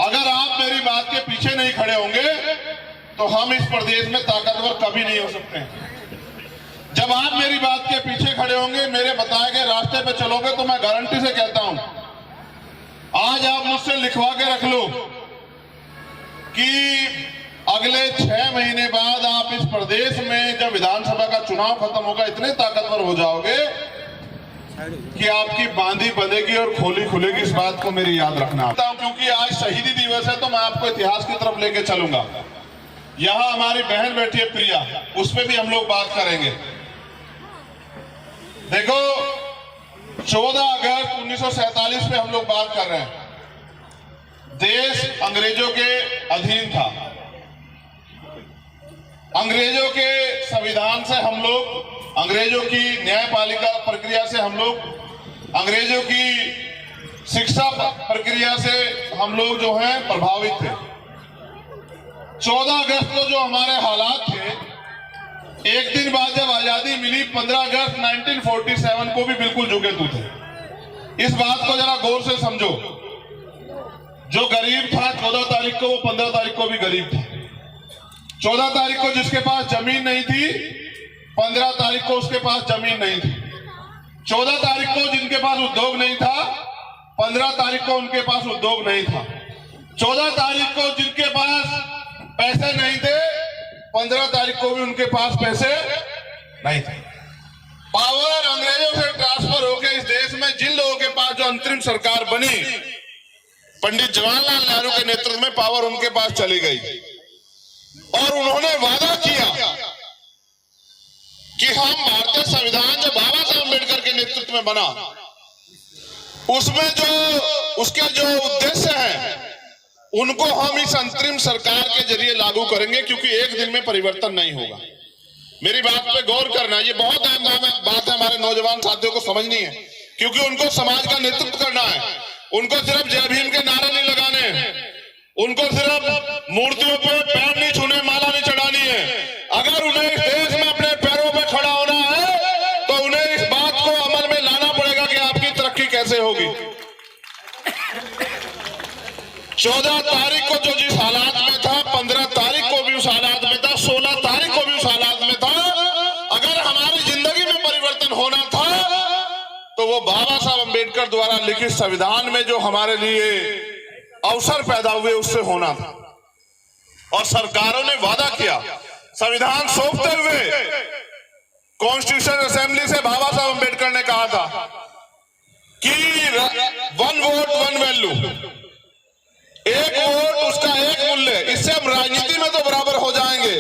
अगर आप मेरी बात के पीछे नहीं खड़े होंगे तो हम इस प्रदेश में ताकतवर कभी नहीं हो सकते हैं। जब आप मेरी बात के पीछे खड़े होंगे, मेरे बताए गए रास्ते पे चलोगे, तो मैं गारंटी से कहता हूं, आज आप मुझसे लिखवा के रख लो कि अगले 6 महीने बाद आप इस प्रदेश में जब विधानसभा का चुनाव खत्म होगा, इतने ताकतवर हो जाओगे कि आपकी बांधी बंधेगी और खोली खुलेगी। इस बात को मेरी याद रखना। क्योंकि आज शहीदी दिवस है तो मैं आपको इतिहास की तरफ लेके चलूंगा। यहां हमारी बहन बैठी है प्रिया, उस पर भी हम लोग बात करेंगे। देखो, 14 अगस्त 1947 पे हम लोग बात कर रहे हैं। देश अंग्रेजों के अधीन था। अंग्रेजों के संविधान से हम लोग, अंग्रेजों की न्यायपालिका प्रक्रिया से हम लोग, अंग्रेजों की शिक्षा प्रक्रिया से हम लोग जो हैं प्रभावित थे। 14 अगस्त को जो हमारे हालात थे, एक दिन बाद जब आजादी मिली 15 अगस्त 1947 को भी बिल्कुल झुके तू थे। इस बात को जरा गौर से समझो। जो गरीब था 14 तारीख को, वो 15 तारीख को भी गरीब था। 14 तारीख को जिसके पास जमीन नहीं थी, 15 तारीख को उसके पास जमीन नहीं थी। 14 तारीख को जिनके पास उद्योग नहीं था, 15 तारीख को उनके पास उद्योग नहीं था। 14 तारीख को जिनके पास पैसे नहीं थे, 15 तारीख को भी उनके पास पैसे नहीं थे। पावर अंग्रेजों से ट्रांसफर होकर इस देश में जिन लोगों के पास जो अंतरिम सरकार बनी, पंडित जवाहरलाल नेहरू के नेतृत्व में पावर उनके पास चली गई और उन्होंने वादा किया कि हम भारतीय संविधान जो बाबा साहब अम्बेडकर के नेतृत्व में बना, उसमें जो उसके जो उद्देश्य है, उनको हम इस अंतरिम सरकार के जरिए लागू करेंगे, क्योंकि एक दिन में परिवर्तन नहीं होगा। मेरी बात पे गौर करना, ये बहुत अहम बात है, हमारे नौजवान साथियों को समझनी है, क्योंकि उनको समाज का नेतृत्व करना है। उनको सिर्फ जय भीम के नारे नहीं लगाने, उनको सिर्फ मूर्तियों पे पैर नहीं छूने, माला नहीं चढ़ानी है। अगर उन्हें इस देश में अपने पैरों पे खड़ा होना है तो उन्हें इस बात को अमल में लाना पड़ेगा कि आपकी तरक्की कैसे होगी। 14 तारीख को जो जिस हालात में था, 15 तारीख को भी उस हालात में था, 16 तारीख को भी उस हालात में था। अगर हमारी जिंदगी में परिवर्तन होना था तो वो बाबा साहब अम्बेडकर द्वारा लिखित संविधान में जो हमारे लिए अवसर पैदा हुए उससे होना था। और सरकारों ने वादा किया, संविधान सौंपते हुए कॉन्स्टिट्यूशन असेंबली से बाबा साहब अम्बेडकर ने कहा था कि 1 वोट 1 वैल्यू, एक वोट उसका एक मूल्य। इससे हम राजनीति में तो बराबर हो जाएंगे,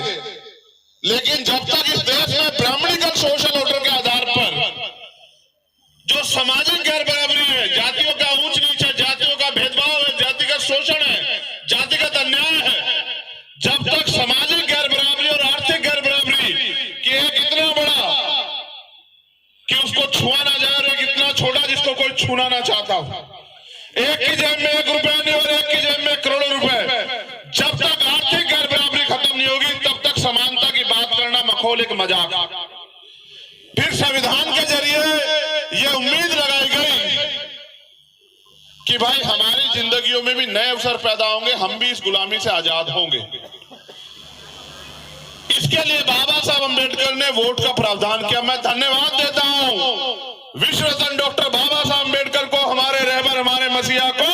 लेकिन जब तक इस देश में ब्राह्मणिकल सोशल ऑर्डर के आधार पर जो सामाजिक गैर बराबरी है, जातियों का ऊंच नीच है, जातियों का भेदभाव है, जातिगत शोषण है, जातिगत अन्याय है, जब तक सामाजिक गैर बराबरी और आर्थिक गैर बराबरी कि एक इतना बड़ा कि उसको छुआ ना जाए और एक इतना छोटा जिसको कोई छूना ना चाहता हो, एक की जेब में 1 रुपया नहीं और एक की जेब में करोड़ों रुपए, जब तक आर्थिक गैर बराबरी खत्म नहीं होगी तब तक समानता की बात करना मखौल एक मजाक। फिर संविधान के जरिए ये उम्मीद लगाई गई कि भाई हमारी जिंदगियों में भी नए अवसर पैदा होंगे, हम भी इस गुलामी से आजाद होंगे। इसके लिए बाबा साहब अम्बेडकर ने वोट का प्रावधान किया। मैं धन्यवाद देता हूं विश्व रत्न डॉक्टर बाबा साहब अम्बेडकर को, हमारे रहबर, हमारे मसीहा को,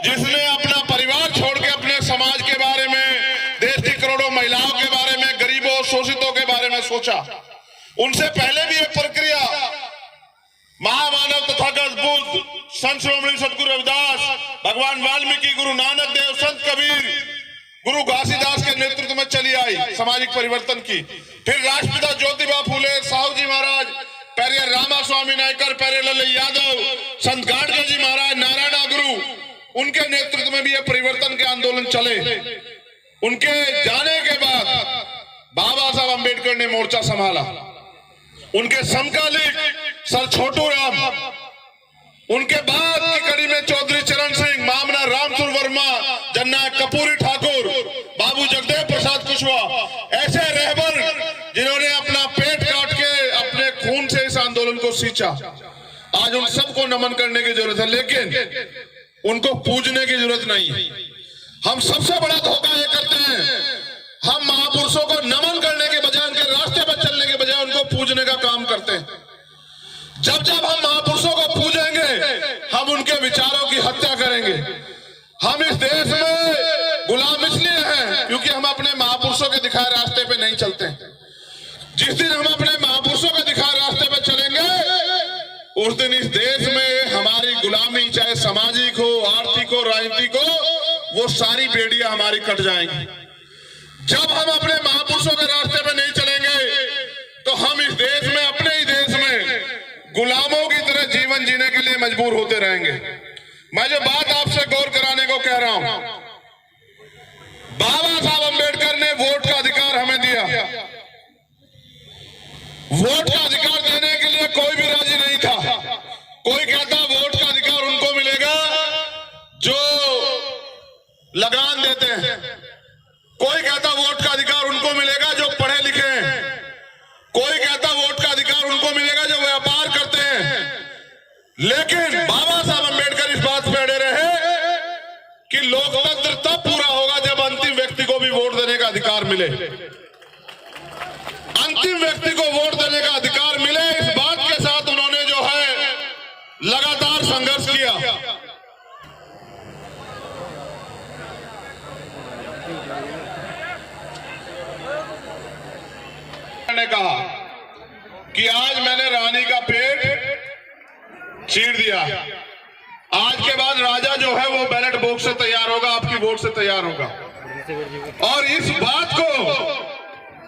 जिसने अपना परिवार छोड़ के अपने समाज के बारे में, देश की करोड़ों महिलाओं के बारे में, गरीबों शोषितों के बारे में सोचा। उनसे पहले भी एक प्रक्रिया महामानव तथागत बुद्ध, संत श्रोमणी सतगुरु रविदास, भगवान वाल्मीकि, गुरु नानक देव, संत कबीर, गुरु घासीदास के नेतृत्व में चली आई सामाजिक परिवर्तन की। फिर राष्ट्रपिता ज्योतिबा फूले, साहू जी महाराज, पेरियर रामास्वामी नायकर, पेरियर लल्लू यादव, संत गाडगे जी महाराज, नारायण गुरु, उनके नेतृत्व में भी ये परिवर्तन के आंदोलन चले। उनके जाने के बाद बाबा साहब अम्बेडकर ने मोर्चा संभाला। उनके समकालिक सर छोटू राम, उनके बाद की कड़ी में चौधरी चरण सिंह, मामना रामसुर वर्मा, जननायक कपूरी ठाकुर, बाबू जगदेव प्रसाद कुशवाहा, ऐसे रहबर जिन्होंने अपना पेट काट के अपने खून से इस आंदोलन को सींचा। आज उन सबको नमन करने की जरूरत है, लेकिन उनको पूजने की जरूरत नहीं है। हम सबसे बड़ा धोखा ये करते हैं, हम महापुरुषों को नमन करने के बजाय उनके रास्ते पर चलने के बजाय उनको पूजने का काम करते हैं। जब जब हम महापुरुषों को पूजेंगे हम उनके विचारों की हत्या करेंगे। हम इस देश में गुलाम इसलिए हैं क्योंकि हम अपने महापुरुषों के दिखाए रास्ते पे नहीं चलते। जिस दिन हम अपने महापुरुषों के दिखाए रास्ते पे चलेंगे उस दिन इस देश में हमारी गुलामी, चाहे सामाजिक हो, आर्थिक हो, राजनीतिक हो, वो सारी बेड़ियां हमारी कट जाएंगी। जब हम अपने महापुरुषों के रास्ते पे नहीं चलेंगे तो हम इस देश में, अपने ही देश में गुलामों की तरह जीवन जीने के लिए मजबूर होते रहेंगे। मैं जो बात आपसे गौर कराने को कह रहा हूं, बाबा साहब अंबेडकर ने वोट का अधिकार हमें दिया। वोट का अधिकार देने के लिए कोई भी राजी नहीं था। कोई कहता वोट का अधिकार उनको मिलेगा जो लगान देते हैं, कोई कहता वोट का अधिकार उनको मिलेगा जो पढ़े लिखे हैं, कोई कहता वोट का अधिकार उनको मिलेगा जो व्यापार करते हैं। लेकिन बाबा साहब अंबेडकर इस बात पे अड़े रहे कि लोकतंत्र तब पूरा होगा जब अंतिम व्यक्ति को भी वोट देने का अधिकार मिले। अंतिम व्यक्ति को वोट देने का अधिकार मिले, इस बात के साथ उन्होंने जो है लगातार संघर्ष किया। ने कहा कि आज मैंने रानी का पेट चीर दिया, आज के बाद राजा जो है वो बैलेट बॉक्स से तैयार होगा, आपकी वोट से तैयार होगा। और इस बात को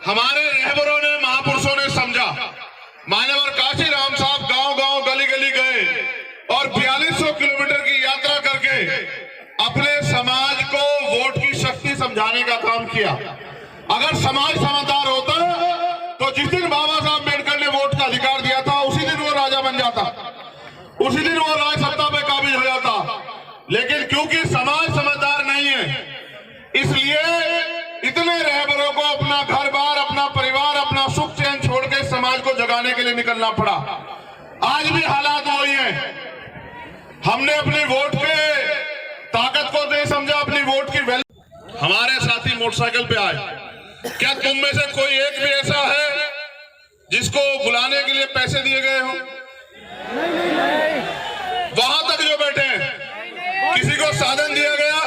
हमारे रहबरों ने, महापुरुषों ने समझा। मान्यवर काशीराम साहब गांव-गांव, गली-गली गए और 4200 किलोमीटर की यात्रा करके अपने समाज को वोट की शक्ति समझाने का काम किया। अगर समाज समझदार होता तो जिस दिन बाबा साहब अम्बेडकर ने वोट का अधिकार दिया था उसी दिन वो राजा बन जाता, उसी दिन वो राज सत्ता पे काबिज हो जाता। लेकिन क्योंकि समाज समझदार नहीं है, इसलिए इतने रहबरों को अपना घर बार, अपना परिवार, अपना सुख चैन छोड़ के समाज को जगाने के लिए निकलना पड़ा। आज भी हालात वही हैं। हमने अपनी वोट के ताकत को नहीं समझा, अपनी वोट की वैल्यू। हमारे साथी मोटरसाइकिल पे आए, क्या तुम में से कोई एक भी ऐसा है जिसको बुलाने के लिए पैसे दिए गए हो? वहां तक जो बैठे हैं, किसी को साधन दिया गया?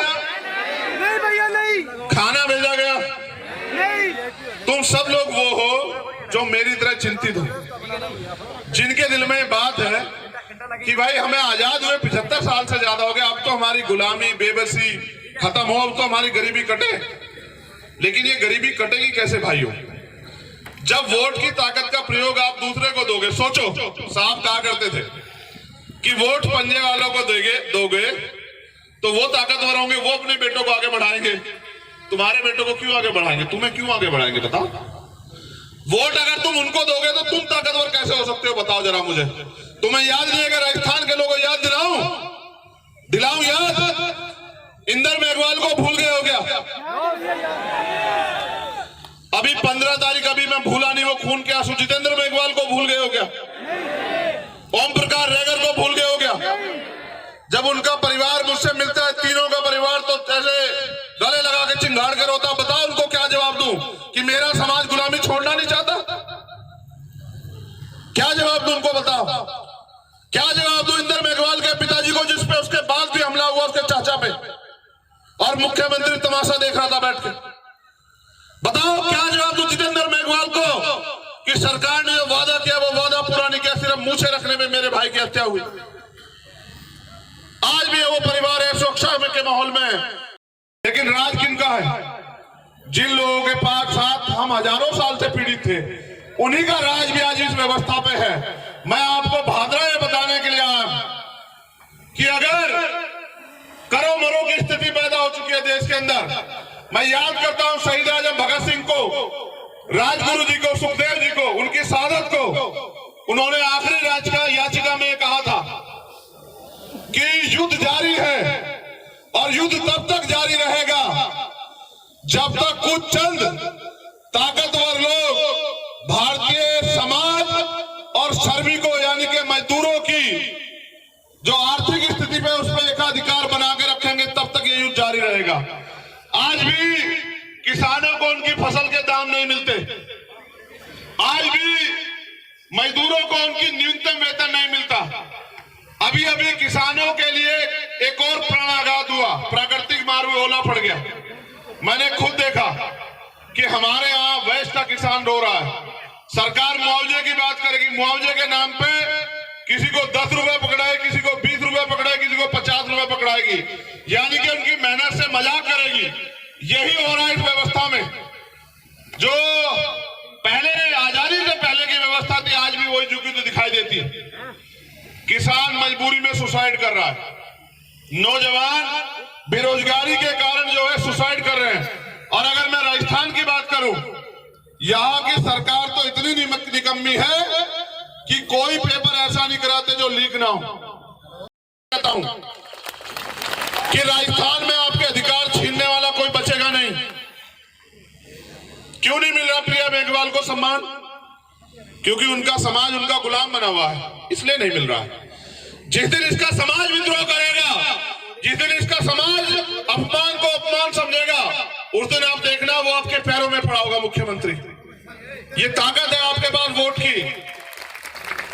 नहीं भैया, नहीं। खाना भेजा गया? नहीं। तुम सब लोग वो हो जो मेरी तरह चिंतित हो, जिनके दिल में बात है कि भाई हमें आजाद हुए 75 साल से ज्यादा हो गया, अब तो हमारी गुलामी, बेबसी खत्म हो, अब तो हमारी गरीबी कटे। लेकिन ये गरीबी कटेगी कैसे भाइयों? जब वोट की ताकत का प्रयोग आप दूसरे को दोगे। सोचो, साहब कहा करते थे कि वोट पंजे वालों को दोगे तो वो ताकतवर होंगे, वो अपने बेटों को आगे बढ़ाएंगे। तुम्हारे बेटों को क्यों आगे बढ़ाएंगे? तुम्हें क्यों आगे बढ़ाएंगे बताओ? वोट अगर तुम उनको दोगे तो तुम ताकतवर कैसे हो सकते हो बताओ जरा मुझे। तुम्हें याद नहीं है? राजस्थान के लोगों को याद दिलाऊं याद? इंदर मेघवाल को भूल गए हो क्या? अभी 15 तारीख, अभी मैं भूला नहीं वो खून के आंसू, जितेंद्र मेघवाल को भूल गए हो क्या? ओम प्रकाश रेगर को भूल गए हो क्या? जब उनका परिवार मुझसे मिलता है, तीनों का परिवार, तो ऐसे गले लगा के चिंगाड़ कर होता। बताओ उनको क्या जवाब दूं कि मेरा समाज गुलामी छोड़ना नहीं चाहता? क्या जवाब दूं उनको? बताओ क्या जवाब दूं इंदर मेघवाल के पिताजी को, जिसपे उसके बाद भी हमला हुआ उसके चाचा पे, और मुख्यमंत्री तमाशा देख रहा था बैठ के? बताओ क्या जवाब दूं जितेंद्र मेघवाल को कि सरकार ने जो वादा किया वो वादा पूरा नहीं किया, सिर्फ मूछे रखने में मेरे भाई की हत्या हुई। आज भी वो परिवार है सुरक्षा के माहौल में। लेकिन राज किनका है? जिन लोगों के पास साथ हम हजारों साल से पीड़ित थे, उन्हीं का राज भी आज इस व्यवस्था पे है। मैं आपको भादरा ये बताने के लिए आया कि अगर करो मरो की स्थिति पैदा हो चुकी है देश के अंदर। मैं याद करता हूं शहीद आजम भगत सिंह को, राजगुरु जी को, सुखदेव जी को, उनकी शहादत को। उन्होंने आखिरी याचिका में कहा था कि युद्ध जारी है और युद्ध तब तक जारी रहेगा जब तक कुछ चंद ताकतवर लोग भारतीय समाज और श्रमिकों यानी कि मजदूरों की जो आर्थिक स्थिति पे उस पर एकाधिकार बना के रखेंगे, तब तक ये युद्ध जारी रहेगा। आज भी किसानों को उनकी फसल के दाम नहीं मिलते, आज भी मजदूरों को उनकी न्यूनतम वेतन नहीं मिलता। अभी अभी किसानों के लिए एक और प्राणाघात हुआ, प्राकृतिक मारू ओला पड़ गया। मैंने खुद देखा कि हमारे यहाँ वैश्य का किसान रो रहा है। सरकार मुआवजे की बात करेगी, मुआवजे के नाम पे किसी को 10 रुपए पकड़ाए, किसी को 20 रुपए पकड़ाए, किसी को 50 रुपए पकड़ाएगी, यानी कि उनकी मेहनत से मजाक करेगी। यही हो रहा है इस व्यवस्था में। जो पहले आजादी से पहले की व्यवस्था थी, आज भी वही झुकी तो दिखाई देती है। किसान मजबूरी में सुसाइड कर रहा है, नौजवान बेरोजगारी के कारण जो है सुसाइड कर रहे हैं। और अगर मैं राजस्थान की बात करूं, यहाँ की सरकार तो इतनी निकम्मी है कि कोई पेपर ऐसा नहीं कराते जो लीक ना हो। कहता हूं कि राजस्थान में आपके अधिकार छीनने वाला कोई बचेगा नहीं। क्यों नहीं मिल रहा प्रिया मेघवाल को सम्मान? क्योंकि उनका समाज उनका गुलाम बना हुआ है, इसलिए नहीं मिल रहा है। जिस दिन इसका समाज विद्रोह करेगा, जिस दिन इसका समाज अपमान को अपमान समझेगा, उस दिन आप देखना वो आपके पैरों में पड़ा होगा। मुख्यमंत्री, ये ताकत है आपके पास वोट की।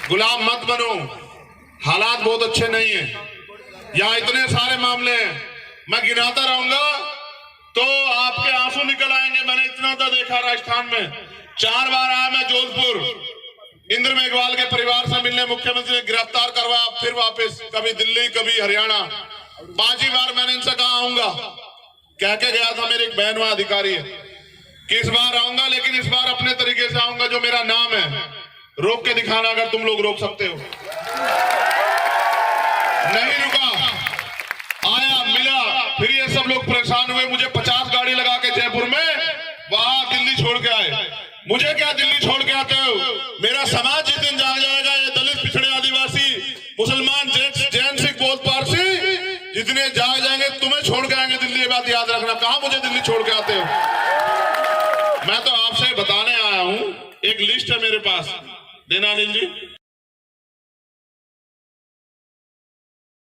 गुलाम मत बनो, हालात बहुत अच्छे नहीं है। यहाँ इतने सारे मामले हैं, मैं गिनाता रहूंगा तो आपके आंसू निकल आएंगे। मैंने इतना तो देखा राजस्थान में। 4 बार आया मैं जोधपुर, इंद्र मेघवाल के परिवार से मिलने, मुख्यमंत्री ने गिरफ्तार करवाया, फिर वापस, कभी दिल्ली कभी हरियाणा। 5ही बार मैंने इनसे कहा आऊंगा, कह के गया था, मेरी एक बहन वहां अधिकारी है, कि इस बार आऊंगा, लेकिन इस बार अपने तरीके से आऊंगा, जो मेरा नाम है रोक के दिखाना, अगर तुम लोग रोक सकते हो। नहीं रुका, आया, मिला, फिर ये सब लोग परेशान हुए। मुझे 50 गाड़ी लगा के जयपुर में वहां दिल्ली छोड़ के आए। मुझे क्या दिल्ली छोड़ के आते हो? मेरा समाज जिस दिन जाग जाएगा, ये दलित, पिछड़े, आदिवासी, मुसलमान, जैन, सिख, बौद्ध, पारसी जितने जाग जाएंगे, तुम्हें छोड़ के आएंगे दिल्ली। ये बात याद रखना। कहां मुझे दिल्ली छोड़ के आते हो? मैं तो आपसे बताने आया हूं, एक लिस्ट है मेरे पास, देना अनिल जी।